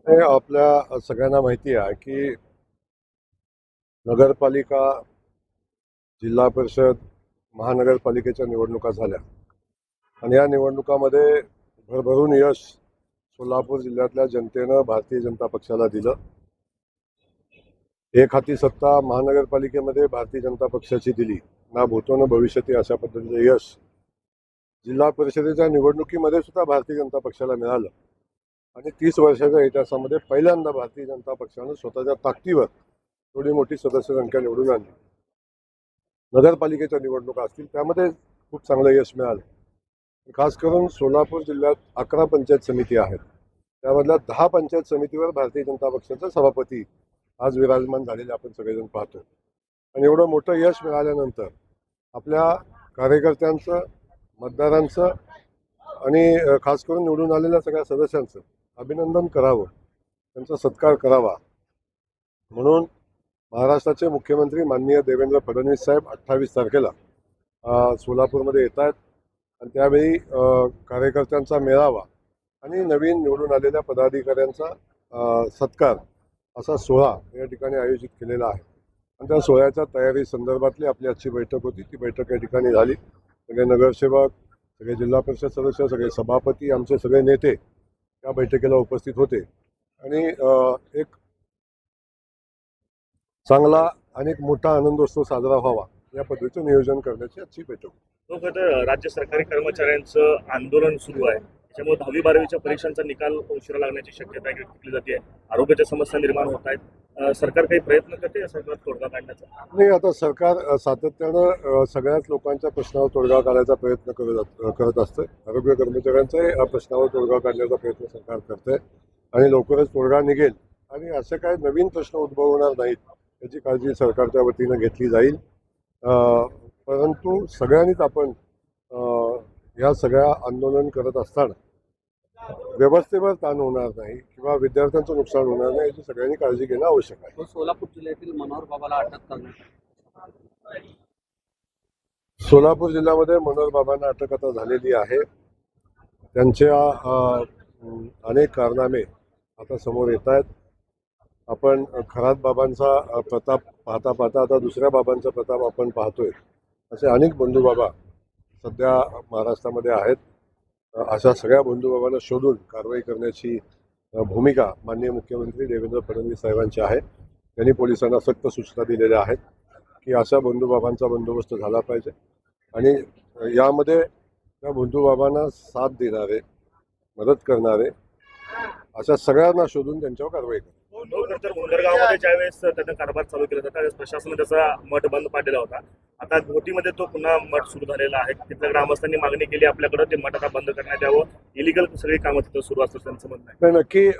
हे आपल्या सगळ्यांना माहिती आहे की नगरपालिका, जिल्हा परिषद, महानगरपालिकेच्या निवडणुका झाल्या आणि या निवडणुकामध्ये भरभरून यश सोलापूर जिल्ह्यातल्या जनतेनं भारतीय जनता पक्षाला दिलं. एक हाती सत्ता महानगरपालिकेमध्ये भारतीय जनता पक्षाची दिली, ना भूतो न भविष्यती अशा पद्धतीचं यश जिल्हा परिषदेच्या निवडणुकीमध्ये सुद्धा भारतीय जनता पक्षाला मिळालं आणि 30 वर्षाच्या इतिहासामध्ये पहिल्यांदा भारतीय जनता पक्षानं स्वतःच्या ताकदीवर एवढी मोठी सदस्य संख्या निवडून आणली. नगरपालिकेच्या निवडणुका असतील त्यामध्ये खूप चांगलं यश मिळालं. खास करून सोलापूर जिल्ह्यात 11 पंचायत समिती आहेत, त्यामधल्या 10 पंचायत समितीवर भारतीय जनता पक्षाचा सभापती आज विराजमान झालेले आपण सगळेजण पाहतो. आणि एवढं मोठं यश मिळाल्यानंतर आपल्या कार्यकर्त्यांचं, मतदारांचं आणि खास करून निवडून आलेल्या सगळ्या सदस्यांचं अभिनंदन करावं, त्यांचा सत्कार करावा म्हणून महाराष्ट्राचे मुख्यमंत्री माननीय देवेंद्र फडणवीस साहेब 28 तारखेला सोलापूरमध्ये येत आहेत आणि त्यावेळी कार्यकर्त्यांचा मेळावा आणि नवीन निवडून आलेल्या पदाधिकाऱ्यांचा सत्कार असा सोहळा या ठिकाणी आयोजित केलेला आहे. आणि त्या सोहळ्याच्या तयारी संदर्भातली आपली आजची बैठक होती. ती बैठक या ठिकाणी झाली. सगळे नगरसेवक, सगळे जिल्हा परिषद सदस्य, सगळे सभापती, आमचे सगळे नेते या बैठकीला उपस्थित होते आणि एक चांगला आणि एक मोठा आनंदोत्सव साजरा व्हावा या पद्धतीचं नियोजन करण्याची आजची बैठक. तो खरं राज्य सरकारी कर्मचाऱ्यांचं आंदोलन सुरू आहे, त्याच्यामुळे 10वी-12वीच्या परीक्षांचा निकाल उशिरा लागण्याची शक्यता व्यक्त केली जाते. आरोग्याच्या समस्या निर्माण होत आहेत. सरकार काही प्रयत्न करते या सरकार तोडगा काढण्याचा? नाही, आता सरकार सातत्यानं सगळ्याच लोकांच्या प्रश्नावर तोडगा काढायचा प्रयत्न करत असतं. आरोग्य कर्मचाऱ्यांचाही या प्रश्नावर तोडगा काढण्याचा प्रयत्न सरकार करते आणि लवकरच तोडगा निघेल आणि असे काही नवीन प्रश्न उद्भवणार नाहीत याची काळजी सरकारच्या वतीनं घेतली जाईल. परंतु सगळ्यांनीच आपण या सगळ्या आंदोलन करत असताना व्यवस्थेवर ताण होणार नाही किंवा विद्यार्थ्यांचं नुकसान होणार नाही याची सगळ्यांनी काळजी घेणं आवश्यक आहे. सोलापूर जिल्ह्यातील मनोहर बाबाला अटक करण्यात सोलापूर जिल्ह्यामध्ये मनोहर बाबांना अटक आता झालेली आहे. त्यांच्या अनेक कारनामे आता समोर येत आहेत. आपण खरात बाबांचा प्रताप पाहता पाहता आता दुसऱ्या बाबांचा प्रताप आपण पाहतोय. असे अनेक बंधुबाबा सध्या महाराष्ट्रामध्ये आहेत. अशा सगळ्या बंधुबाबांना शोधून कारवाई करण्याची भूमिका माननीय मुख्यमंत्री देवेंद्र फडणवीस साहेबांची आहे. त्यांनी पोलिसांना सक्त सूचना दिलेल्या आहेत की अशा बंधुबाबांचा बंदोबस्त झाला पाहिजे आणि यामध्ये त्या बंधुबाबांना साथ देणारे, मदत करणारे अशा सगळ्यांना शोधून त्यांच्यावर कारवाई करा. तर उंदरगावमध्ये ज्यावेळेस त्यानं कारभार चालू केला होता त्यावेळेस प्रशासनाने त्याचा मठ बंद पाडलेला होता. आता घोटीमध्ये तो पुन्हा मठ सुरू झालेला आहे. तिथल्या ग्रामस्थांनी मागणी केली आपल्याकडे ते मठ आता बंद करण्यात यावं. इलिगल सगळी कामं तिथं सुरू असतात त्यांचं म्हणणं आहे. नाही, नक्की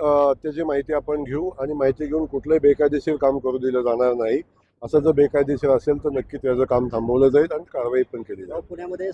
त्याची माहिती आपण घेऊ आणि माहिती घेऊन कुठलंही बेकायदेशीर काम करू दिलं जाणार नाही. असं जर बेकायदेशीर असेल तर नक्की त्याचं काम थांबवलं जाईल आणि कारवाई पण केली जाईल. पुण्यामध्ये